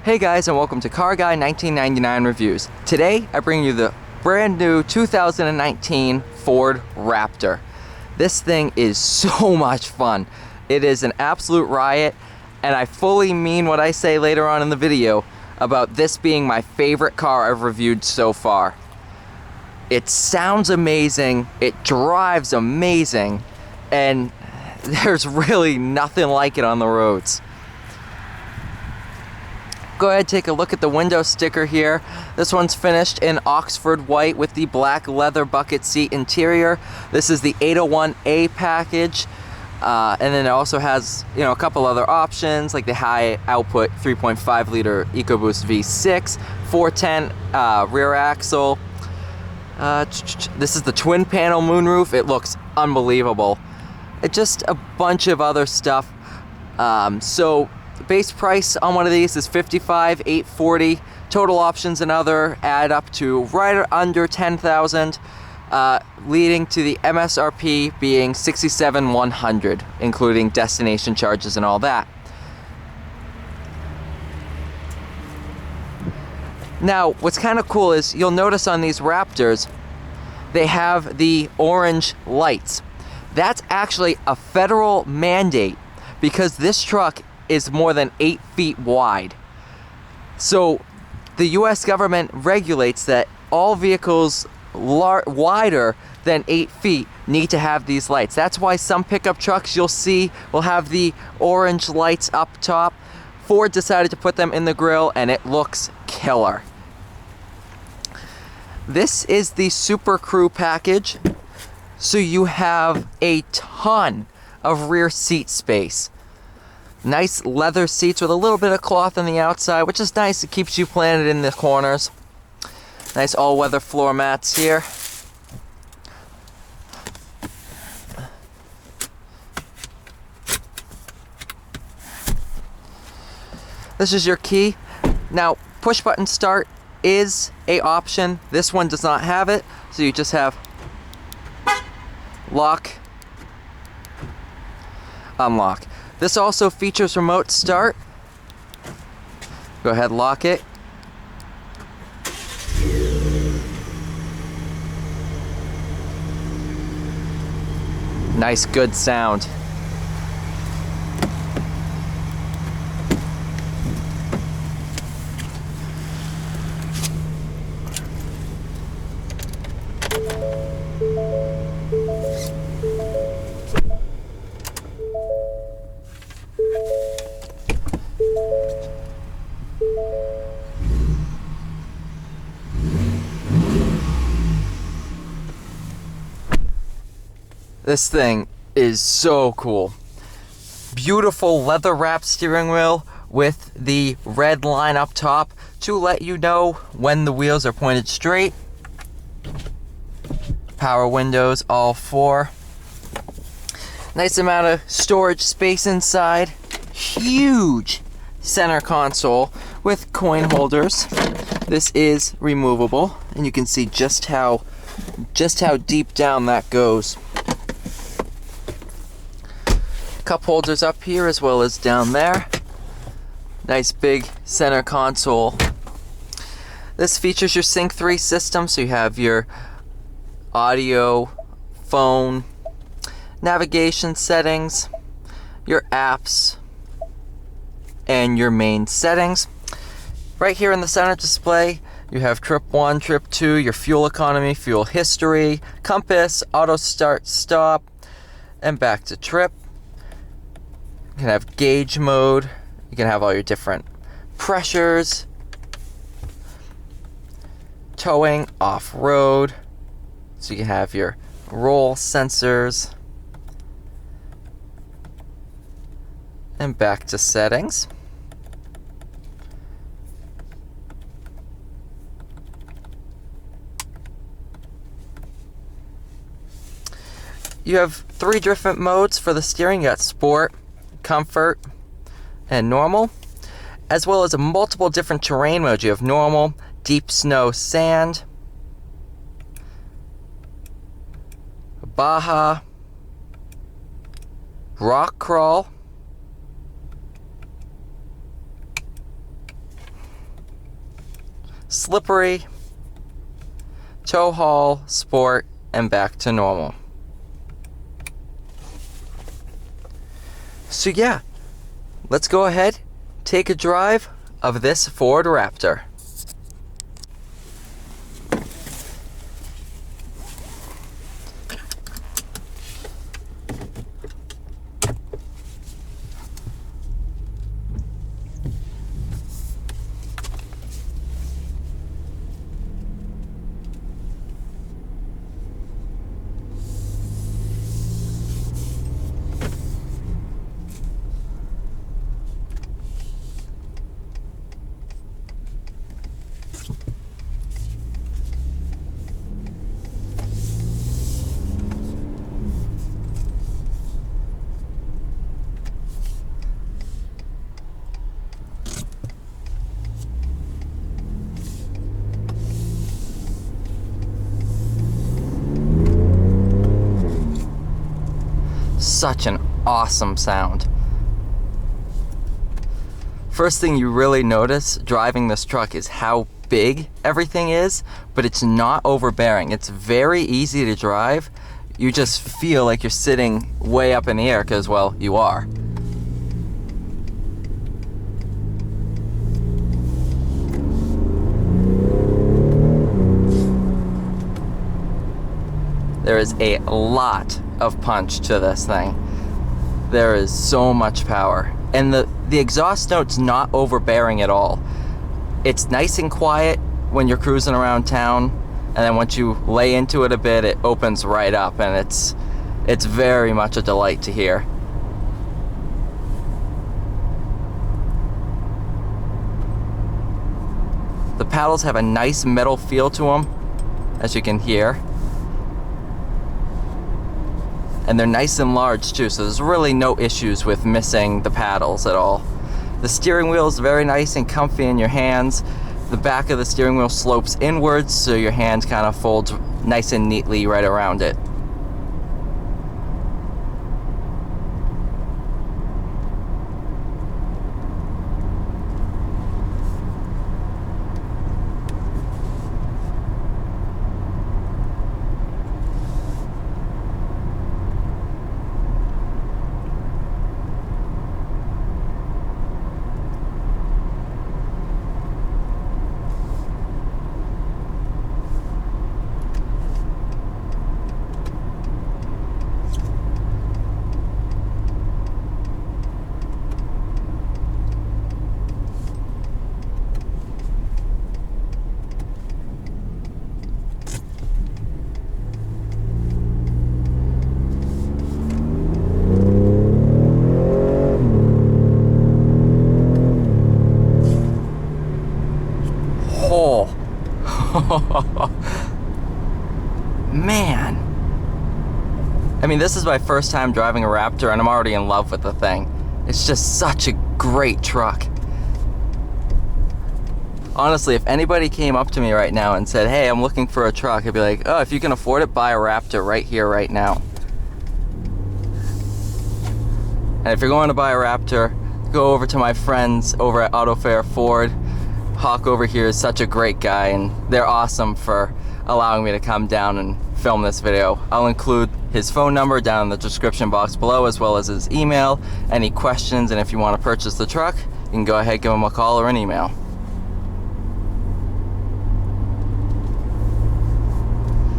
Hey guys, and welcome to Car Guy 1999 Reviews. Today I bring you the brand new 2019 Ford Raptor. This thing is so much fun. It is an absolute riot, and I fully mean what I say later on in the video about this being my favorite car I've reviewed so far. It sounds amazing, it drives amazing, and there's really nothing like it on the roads. Go ahead, take a look at the window sticker here. This one's finished in Oxford white with the black leather bucket seat interior. This is the 801A package. And then it also has, a couple other options like the high output 3.5 liter EcoBoost V6, 410 rear axle. This is the twin panel moonroof. It looks unbelievable. Just a bunch of other stuff. So the base price on one of these is $55,840. Total options and other add up to right under $10,000, leading to the MSRP being $67,100, including destination charges and all that. Now, what's kind of cool is you'll notice on these Raptors, they have the orange lights. That's actually a federal mandate because this truck is more than 8 feet wide. So the US government regulates that all vehicles wider than 8 feet need to have these lights. That's why some pickup trucks you'll see will have the orange lights up top. Ford decided to put them in the grille and it looks killer. This is the Super Crew package. So you have a ton of rear seat space. Nice leather seats with a little bit of cloth on the outside, which is nice. It keeps you planted in the corners. Nice all-weather floor mats here. This is your key. Now, push button start is an option. This one does not have it, so you just have lock, unlock. This also features remote start. Go ahead, lock it. Nice, good sound. This thing is so cool. Beautiful leather wrapped steering wheel with the red line up top to let you know when the wheels are pointed straight. Power windows, all four. Nice amount of storage space inside. Huge center console with coin holders. This is removable, and you can see just how deep down that goes. Cup holders up here as well as down there. Nice big center console. This features your Sync 3 system, so you have your audio, phone, navigation settings, your apps, and your main settings. Right here in the center display, you have trip 1, trip 2, your fuel economy, fuel history, compass, auto start stop, and back to trip. You can have gauge mode. You can have all your different pressures, towing, off-road. So you can have your roll sensors. And back to settings. You have 3 different modes for the steering. You got Sport, Comfort, and Normal, as well as multiple different terrain modes. You have Normal, Deep Snow, Sand, Baja, Rock Crawl, slippery, tow haul, sport, and back to normal. So yeah, let's go ahead, take a drive of this Ford Raptor. Such an awesome sound. First thing you really notice driving this truck is how big everything is, but it's not overbearing. It's very easy to drive. You just feel like you're sitting way up in the air because, well, you are. There is a lot of punch to this thing. There is so much power. And the exhaust note's not overbearing at all. It's nice and quiet when you're cruising around town, and then once you lay into it a bit, it opens right up, and it's very much a delight to hear. The paddles have a nice metal feel to them, as you can hear. And they're nice and large too, so there's really no issues with missing the paddles at all. The steering wheel is very nice and comfy in your hands. The back of the steering wheel slopes inwards, so your hand kind of folds nice and neatly right around it. Man, I mean, this is my first time driving a Raptor and I'm already in love with the thing. It's just such a great truck. Honestly, if anybody came up to me right now and said, hey, I'm looking for a truck, I'd be like, oh, if you can afford it, buy a Raptor right here, right now. And if you're going to buy a Raptor, go over to my friends over at Autofair Ford. Hawk over here is such a great guy, and they're awesome for allowing me to come down and film this video. I'll include his phone number down in the description box below, as well as his email. Any questions, and if you want to purchase the truck, you can go ahead, give him a call or an email.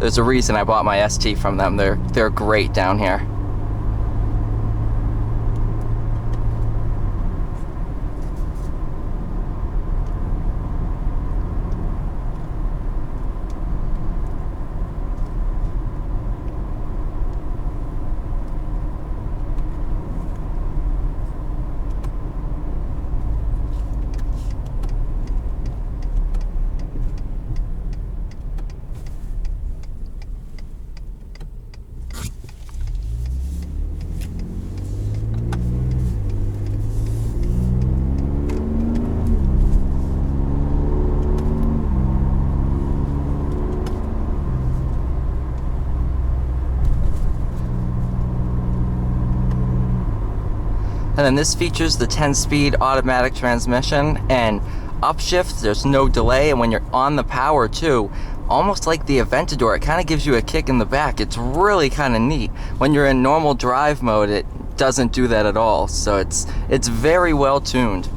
There's a reason I bought my ST from them. They're great down here. And then this features the 10-speed automatic transmission, and upshift, there's no delay, and when you're on the power too, almost like the Aventador, it kind of gives you a kick in the back. It's really kind of neat. When you're in normal drive mode, it doesn't do that at all, so it's very well tuned.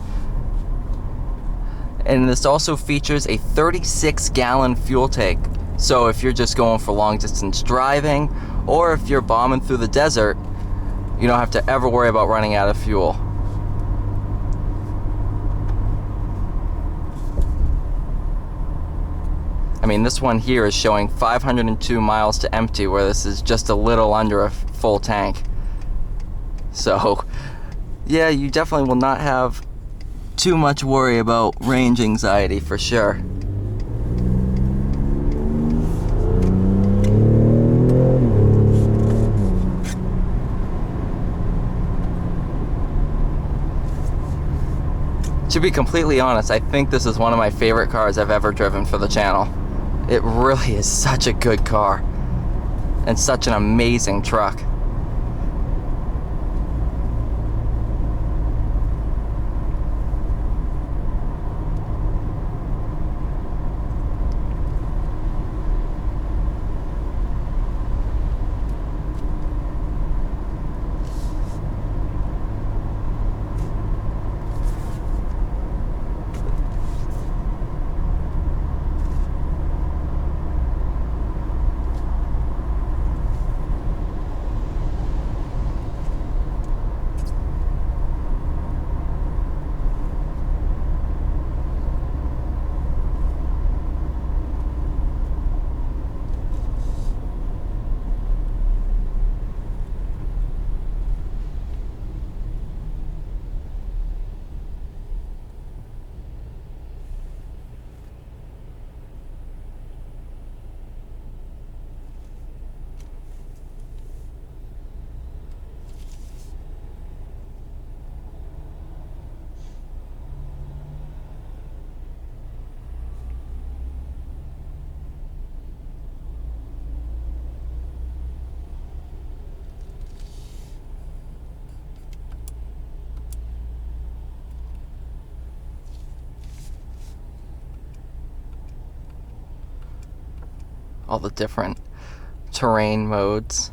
And this also features a 36-gallon fuel tank, so if you're just going for long distance driving, or if you're bombing through the desert, you don't have to ever worry about running out of fuel. I mean, this one here is showing 502 miles to empty, where this is just a little under a full tank. So, yeah, you definitely will not have too much worry about range anxiety for sure. To be completely honest, I think this is one of my favorite cars I've ever driven for the channel. It really is such a good car and such an amazing truck. All the different terrain modes.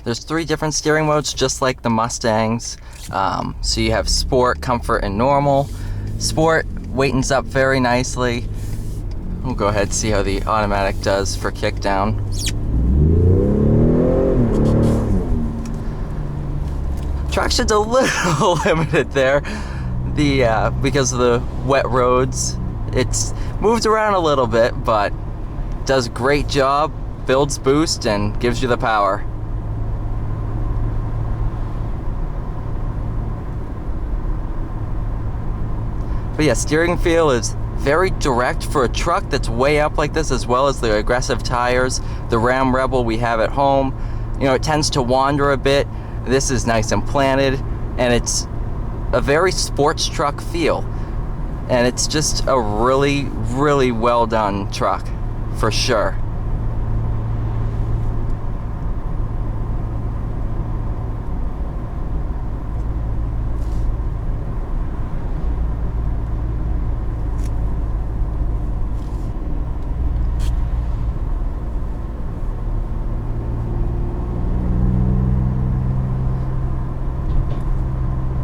There's 3 different steering modes, just like the Mustangs. So you have Sport, Comfort, and Normal. Sport weightens up very nicely. We'll go ahead and see how the automatic does for kickdown. Traction's a little limited there. Because of the wet roads, it's moved around a little bit, but does a great job, builds boost, and gives you the power. But yeah, steering feel is very direct for a truck that's way up like this, as well as the aggressive tires. The Ram Rebel we have at home, you know, it tends to wander a bit. This is nice and planted, and it's a very sports truck feel. And it's just a really, really well done truck, for sure.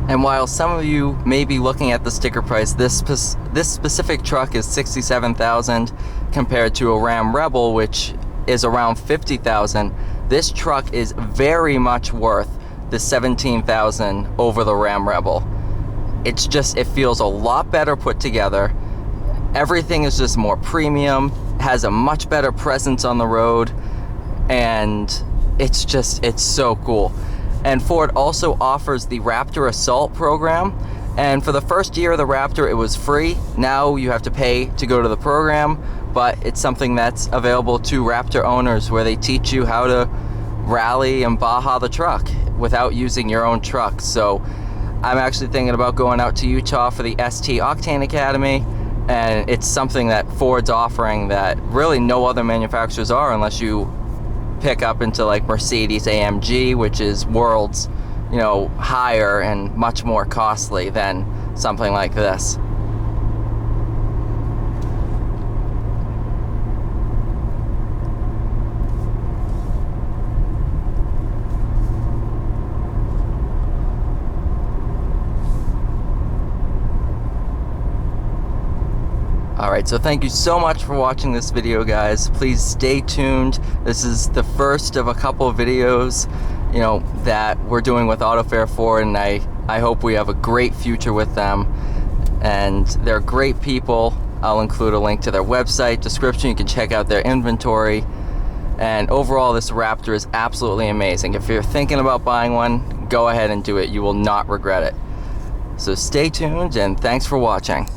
And while some of you may be looking at the sticker price, this specific truck is $67,000 compared to a Ram Rebel, which is around $50,000. This truck is very much worth the $17,000 over the Ram Rebel. it feels a lot better put together. Everything is just more premium, has a much better presence on the road, and it's so cool. And Ford also offers the Raptor Assault program, and for the first year of the Raptor it was free. Now you have to pay to go to the program, but it's something that's available to Raptor owners where they teach you how to rally and Baja the truck without using your own truck. So I'm actually thinking about going out to Utah for the ST Octane Academy, and it's something that Ford's offering that really no other manufacturers are, unless you pick up into like Mercedes AMG, which is worlds, you know, higher and much more costly than something like this. Alright, so thank you so much for watching this video, guys. Please stay tuned. This is the first of a couple of videos, you know, that we're doing with Autofair Ford, and I hope we have a great future with them. And they're great people. I'll include a link to their website description. You can check out their inventory. And overall, this Raptor is absolutely amazing. If you're thinking about buying one, go ahead and do it. You will not regret it. So stay tuned, and thanks for watching.